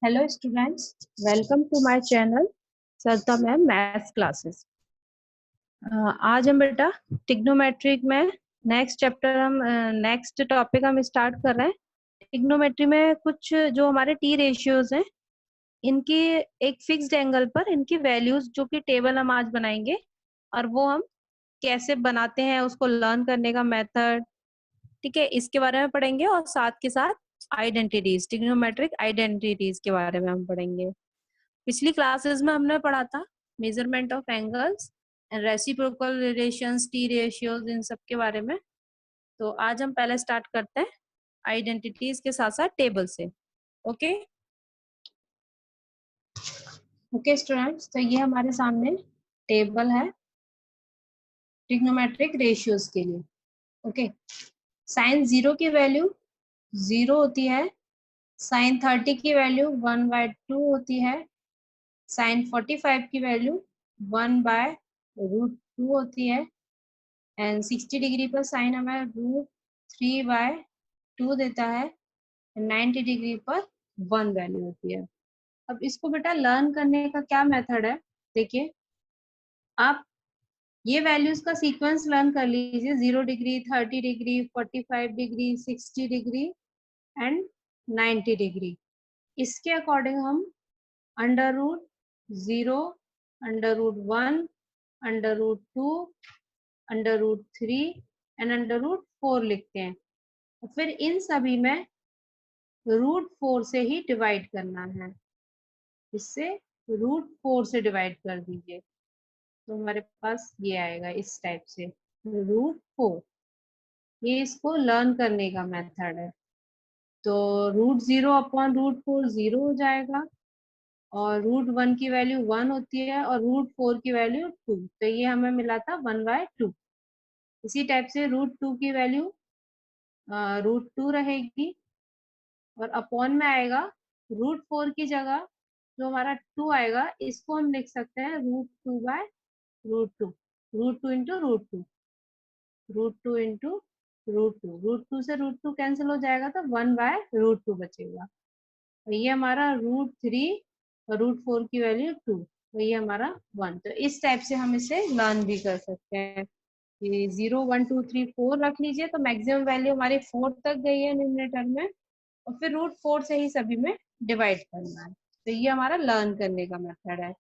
Hello students, welcome to my channel Sarita ma'am maths classes. आज हम बेटा ट्रिग्नोमेट्रिक में नेक्स्ट टॉपिक हम स्टार्ट कर रहे हैं। ट्रिग्नोमेट्री में कुछ जो हमारे टी रेशियोज हैं, इनकी एक फिक्स्ड एंगल पर इनकी वैल्यूज जो कि टेबल हम आज बनाएंगे, और वो हम कैसे बनाते हैं उसको लर्न करने का मेथड, ठीक है, इसके बारे में पढ़ेंगे। और साथ के साथ आइडेंटिटीज, ट्रिग्नोमेट्रिक आइडेंटिटीज के बारे में हम पढ़ेंगे। पिछली क्लासेस में हमने पढ़ा था measurement of angles and reciprocal relations, T ratios, इन सब के बारे में। तो आज हम पहले स्टार्ट करते हैं आइडेंटिटीज के साथ साथ टेबल से। ओके ओके स्टूडेंट्स, तो ये हमारे सामने टेबल है ट्रिग्नोमेट्रिक रेशियोज के लिए। ओके, साइन 0 की वैल्यू 0 होती है, साइन 30 की वैल्यू 1/2 होती है, साइन 45 की वैल्यू 1/√2 होती है, एंड 60 डिग्री पर साइन हमें √3/2 देता है, 90 डिग्री पर 1 वैल्यू होती है। अब इसको बेटा लर्न करने का क्या मेथड है, देखिए आप ये वैल्यूज का सीक्वेंस लर्न कर लीजिए, 0 degree, 30 degree, 45 degree, 60 degree and 90 degree. इसके अकॉर्डिंग हम √0, √1, √2, √3 एंड √4 लिखते हैं। और फिर इन सभी में √4 से ही डिवाइड करना है, इससे √4 से डिवाइड कर दीजिए तो हमारे पास ये आएगा इस टाइप से √4। ये इसको लर्न करने का मेथड है। तो √0 अपॉन √4 0 हो जाएगा, और √1 की वैल्यू 1 होती है, और √4 की वैल्यू 2, तो ये हमें मिला था 1/2। इसी टाइप से √2 की वैल्यू √2 रहेगी, और अपॉन में आएगा √4 की जगह जो हमारा 2 आएगा, इसको हम लिख सकते हैं √2/√2, √2 इंटू √2, √2 इंटू √2, √2 से √2 कैंसिल हो जाएगा तो 1/√2 बचेगा। और ये हमारा √3 और √4 की वैल्यू 2, तो ये हमारा 1। तो इस टाइप से हम इसे लर्न भी कर सकते हैं। ये 0 1 2 3 4 रख लीजिए, तो मैक्सिमम वैल्यू हमारी 4 तक गई है न्यूमरेटर में, और फिर √4 से ही सभी में डिवाइड करना है। तो ये हमारा लर्न करने का मेथड है।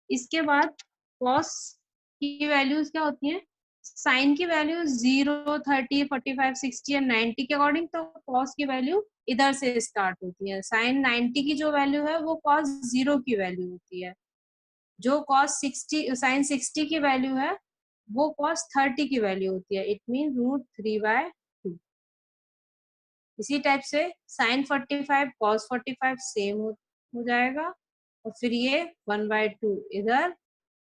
इसके बाद कॉस की वैल्यूज क्या होती हैं, साइन की वैल्यू 0, 30, 45, 60 एंड 90 के अकॉर्डिंग, तो कॉस की वैल्यू इधर से स्टार्ट होती है। साइन 90 की जो वैल्यू है वो कॉस 0 की वैल्यू होती है। जो कॉस 60, साइन 60 की वैल्यू है वो कॉस 30 की वैल्यू होती है। It mean √3/2। इसी टाइप से साइन 45 कॉस 45 सेम हो जाएगा, और फिर ये 1/2 इधर,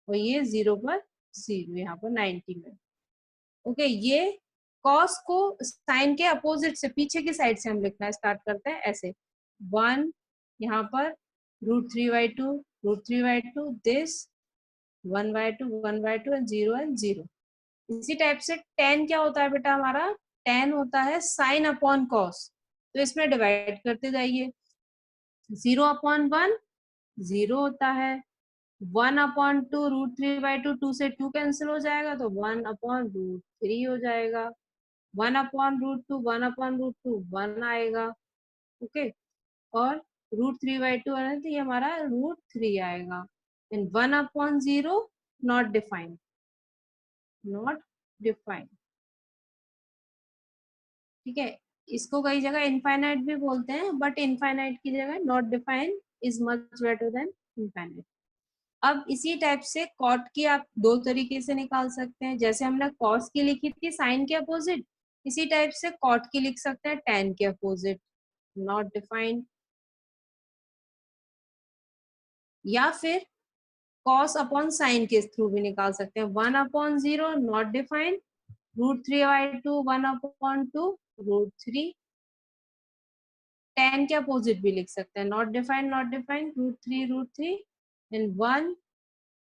और ये 0 पर 0 यहाँ पर 90 में। ओके, ये कॉस को साइन के अपोजिट से पीछे की साइड से हम लिखना स्टार्ट करते हैं ऐसे, 1 यहाँ पर, √3/2, √3/2, दिस 1/2, 1/2 एंड 0 एंड 0। इसी टाइप से tan क्या होता है बेटा हमारा, tan होता है साइन अपॉन कॉस, तो इसमें डिवाइड करते जाइए। 0/1 0 होता है, 1/2 √3/2, 2 से 2 कैंसिल हो जाएगा तो 1/√3 हो जाएगा। 1/√2, 1/√2 1 आएगा। ओके, और √3/2 है तो ये हमारा √3 आएगा। And 1/0 not defined, not defined, ठीक है। इसको कई जगह इनफाइनाइट भी बोलते हैं, बट इनफाइनाइट की जगह not defined is much better than infinite. अब इसी टाइप से कॉट की आप दो तरीके से निकाल सकते हैं, जैसे हमने कॉस की लिखी थी साइन के अपोजिट, इसी टाइप से कॉट की लिख सकते हैं टैन के अपोजिट, नॉट डिफाइंड। या फिर कॉस अपॉन साइन के थ्रू भी निकाल सकते हैं, 1/0 नॉट डिफाइंड, √3/2 1/2 √3। टैन के अपोजिट भी लिख सकते हैं, not defined, not defined, √3 and 1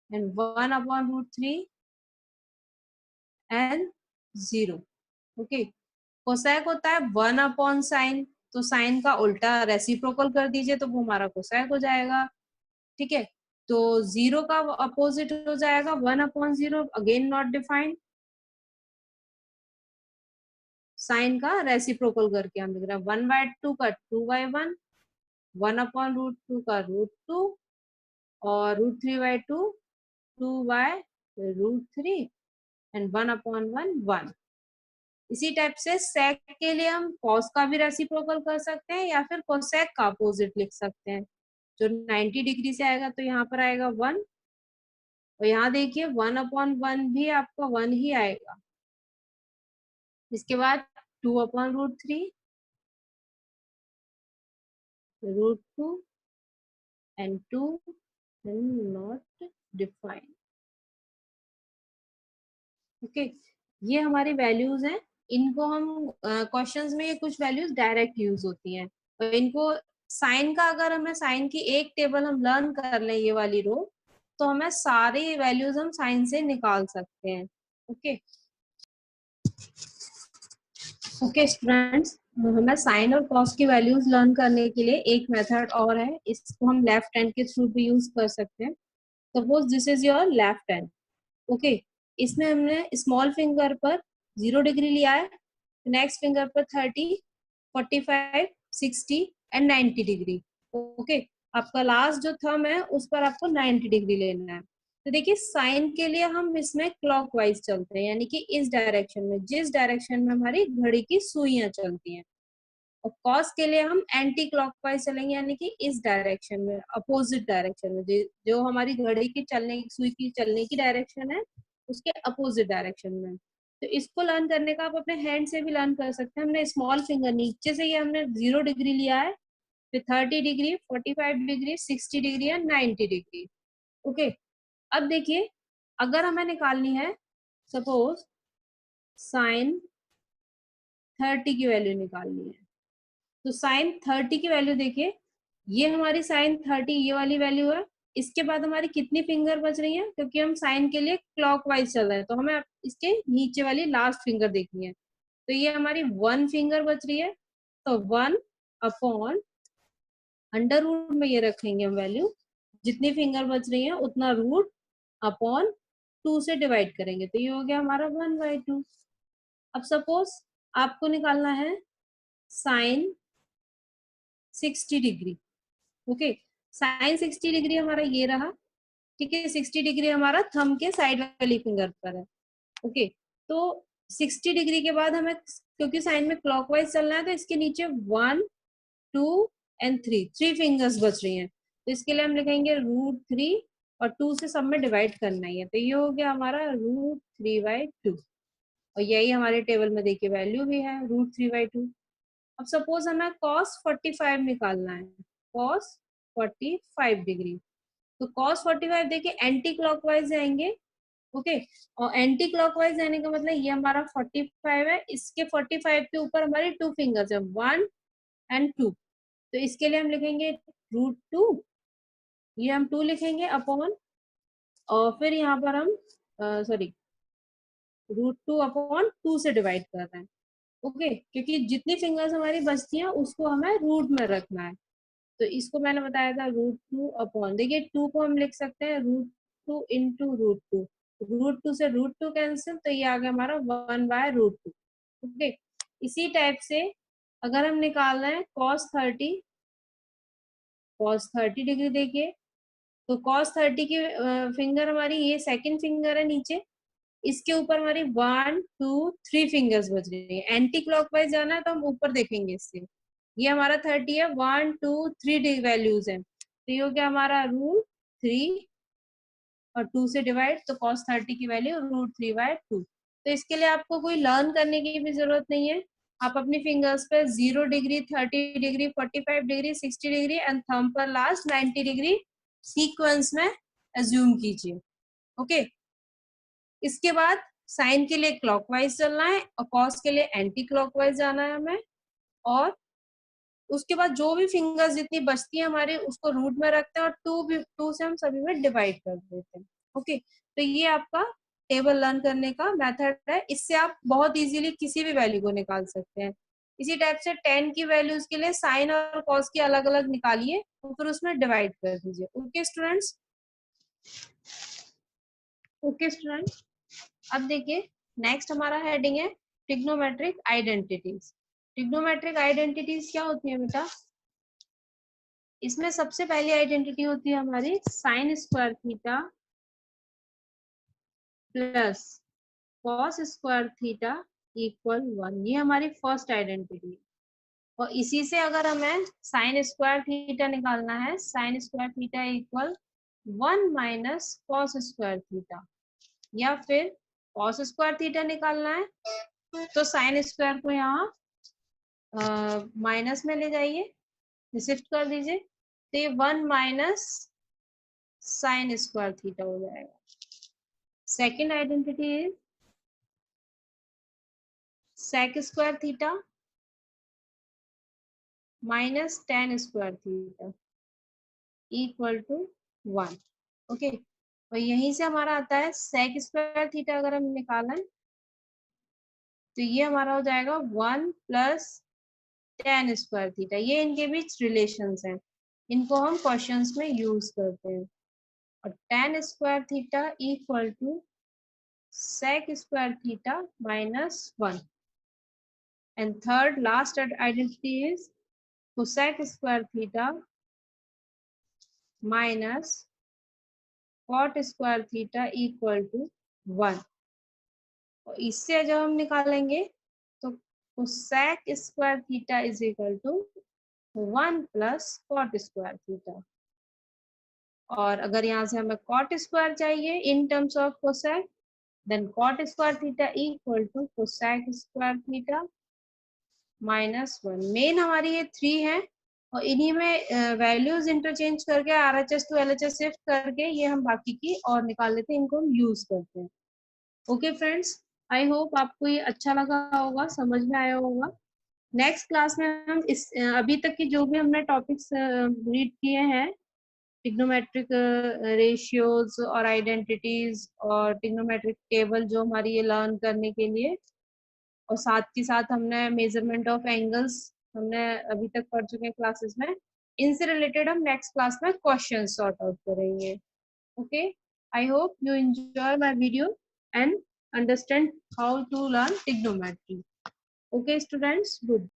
and 1/√3 and 0। Okay, cosec होता है 1/sin, तो साइन का उल्टा रेसिप्रोकल कर दीजिए तो वो हमारा कोसेक हो जाएगा। ठीक है, तो 0 का अपोजिट हो जाएगा 1/0, अगेन नॉट डिफाइंड। साइन का रेसिप्रोकल करके हम लिख रहे हैं 1/2 का 2/1, 1/√2 का √2 और √3/2 2/√3 एंड 1/1 1। इसी टाइप से सेक के लिए हम कॉस का भी रेसिप्रोकल कर सकते हैं या फिर कोसेक का अपोजिट लिख सकते हैं। जो 90 डिग्री से आएगा तो यहाँ पर आएगा 1, और यहाँ देखिए 1/1 भी आपका 1 ही आएगा। इसके बाद 2/√3 √2 and 2 and not defined। Okay, ये हमारी वैल्यूज हैं। इनको हम क्वेश्चंस में ये कुछ वैल्यूज डायरेक्ट यूज होती हैं, तो इनको साइन का अगर हमें साइन की एक टेबल हम लर्न कर लें ये वाली रो, तो हमें सारी वैल्यूज हम साइन से निकाल सकते हैं। ओके ओके स्टूडेंट्स, हमें साइन और कॉस की वैल्यूज लर्न करने के लिए एक मेथड और है, इसको हम लेफ्ट हैंड के थ्रू भी यूज कर सकते हैं। Suppose this is your left hand. Okay, इसमें हमने स्मॉल फिंगर पर 0 डिग्री लिया है, नेक्स्ट फिंगर पर 30, 45, 60 एंड 90 डिग्री। ओके, आपका लास्ट जो थंब है उस पर आपको 90 डिग्री लेना है। तो देखिए साइन के लिए हम इसमें क्लॉकवाइज चलते हैं, यानी कि इस डायरेक्शन में, जिस डायरेक्शन में हमारी घड़ी की सुइयां चलती हैं। और कॉस के लिए हम एंटी क्लॉकवाइज चलेंगे, यानी कि इस डायरेक्शन में, अपोजिट डायरेक्शन में, जो हमारी घड़ी की चलने सुई की चलने की डायरेक्शन है उसके अपोजिट डायरेक्शन में। तो इसको लर्न करने का आप अपने हैंड से भी लर्न कर सकते हैं। हमने स्मॉल फिंगर नीचे से ये हमने 0 डिग्री लिया है, फिर 30 degree, 45 degree, 60 degree and 90 degree. Okay, अब देखिए अगर हमें निकालनी है सपोज साइन 30 की वैल्यू निकालनी है, तो साइन 30 की वैल्यू देखिए, ये हमारी साइन 30 ये वाली वैल्यू है। इसके बाद हमारी कितनी फिंगर बच रही है, क्योंकि हम साइन के लिए क्लॉकवाइज चल रहे हैं तो हमें इसके नीचे वाली लास्ट फिंगर देखनी है। तो ये हमारी 1 फिंगर बच रही है, तो 1 अंडर रूट में ये रखेंगे हम वैल्यू, जितनी फिंगर बच रही है उतना रूट अपॉन 2 से डिवाइड करेंगे, तो ये हो गया हमारा 1/2। अब सपोज आपको निकालना है sine 60 degree. Okay, sine 60 degree हमारा ये रहा। ठीक है, 60 डिग्री हमारा थंब के साइड वाली फिंगर पर है। ओके, तो 60 डिग्री के बाद हमें, क्योंकि साइन में क्लॉकवाइज चलना है, तो इसके नीचे 1, 2 एंड 3 फिंगर्स बच रही हैं, तो इसके लिए हम लिखेंगे √3 और 2 से सब में डिवाइड करना ही है, तो ये हो गया हमारा √3/2। और यही हमारे टेबल में देखिए वैल्यू भी है √3/2। अब सपोज हमें cos 45 निकालना है, cos 45 डिग्री। तो cos 45 देखिए एंटी क्लॉकवाइज जाएंगे। ओके, और एंटी क्लॉकवाइज जाने का मतलब ये हमारा 45 है, इसके 45 के ऊपर हमारी 2 फिंगर्स है, 1 एंड 2। तो इसके लिए हम लिखेंगे √2, ये हम 2 लिखेंगे अपॉन, और फिर यहाँ पर हम सॉरी √2/2 से डिवाइड कर रहे हैं। ओके, क्योंकि जितनी फिंगर्स हमारी बचती हैं उसको हमें रूट में रखना है, तो इसको मैंने बताया था √2/, देखिए 2 को हम लिख सकते हैं √2 इंटू √2, √2 से √2 कैंसिल, तो ये आ गया हमारा 1/√2। ओके, इसी टाइप से अगर हम निकाल रहे हैं cos 30 डिग्री, देखिए तो cos 30 की फिंगर हमारी ये सेकंड फिंगर है नीचे, इसके ऊपर हमारी 1, 2, 3 फिंगर्स बच रही है। एंटी क्लॉकवाइज जाना है तो हम ऊपर देखेंगे इससे। ये हमारा 30 है, 1, 2, 3 वैल्यूज है, तो ये हो गया हमारा √3 और 2 से डिवाइड, तो cos 30 की वैल्यू √3/2। तो इसके लिए आपको कोई लर्न करने की भी जरूरत नहीं है, आप अपनी फिंगर्स पे 0 degree, 30 degree, 45 degree, 60 degree and thumb पर लास्ट 90 डिग्री सीक्वेंस में एज्यूम कीजिए। ओके, इसके बाद साइन के लिए क्लॉकवाइज चलना है और कॉस के लिए एंटी क्लॉकवाइज जाना है हमें, और उसके बाद जो भी फिंगर्स जितनी बचती है हमारी उसको रूट में रखते हैं और 2 से हम सभी में डिवाइड कर देते हैं। ओके, तो ये आपका टेबल लर्न करने का मेथड है, इससे आप बहुत इजीली किसी भी वैल्यू को निकाल सकते हैं। इसी टाइप से tan की वैल्यूज के लिए साइन और cos की अलग अलग निकालिए और फिर उसमें डिवाइड कर दीजिए। Okay students, okay student. अब देखिए नेक्स्ट हमारा हेडिंग है ट्रिग्नोमेट्रिक आइडेंटिटीज। ट्रिग्नोमेट्रिक आइडेंटिटीज क्या होती है बेटा? इसमें सबसे पहली आइडेंटिटी होती है हमारी sine square theta plus cos square theta equal 1। ये हमारी फर्स्ट आइडेंटिटी है। और इसी से अगर हमें साइन स्क्वायर थीटा निकालना है, sine square theta equal 1 minus cos square theta, या फिर कॉस स्क्वायर थीटा निकालना है तो साइन स्क्वायर को यहाँ माइनस में ले जाइए, शिफ्ट कर दीजिए, तो ये 1 माइनस साइन स्क्वायर थीटा हो जाएगा। Second identity is sec square theta minus tan square theta equal to 1। Okay, और यहीं से हमारा आता है सेक स्क्वायर थीटा। अगर हम निकालें तो ये हमारा हो जाएगा 1 प्लस टेन स्क्वायर थीटा। ये इनके बीच रिलेशंस हैं, इनको हम क्वेश्चंस में यूज करते हैं। और tan square theta equal to sec square theta minus 1. And third last identity is cosec square theta minus cot square theta equal to 1. और इससे जब हम निकालेंगे तो cosec square theta is equal to 1 plus cot square theta. और अगर यहाँ से हमें cot square चाहिए in terms of cosec, then cot square theta equal to cosec square theta -1। Main हमारी ये 3 है और इन्हीं में वैल्यूज इंटरचेंज करके RHS टू LHS शिफ्ट करके ये हम बाकी की और निकाल लेते हैं, इनको हम यूज करते हैं। ओके फ्रेंड्स, आई होप आपको ये अच्छा लगा होगा, समझ में आया होगा। नेक्स्ट क्लास में हम इस अभी तक की जो भी हमने टॉपिक्स रीड किए हैं, ट्रिग्नोमेट्रिक रेशियोज और आइडेंटिटीज और ट्रिग्नोमेट्रिक टेबल जो हमारी ये लर्न करने के लिए, और साथ ही साथ हमने मेजरमेंट ऑफ एंगल्स हमने अभी तक पढ़ चुके हैं क्लासेस में। इनसे रिलेटेड हम नेक्स्ट क्लास में क्वेश्चन सॉर्ट आउट करेंगे। Okay, I hope you enjoy my video and understand how to learn trigonometry. Okay students, good.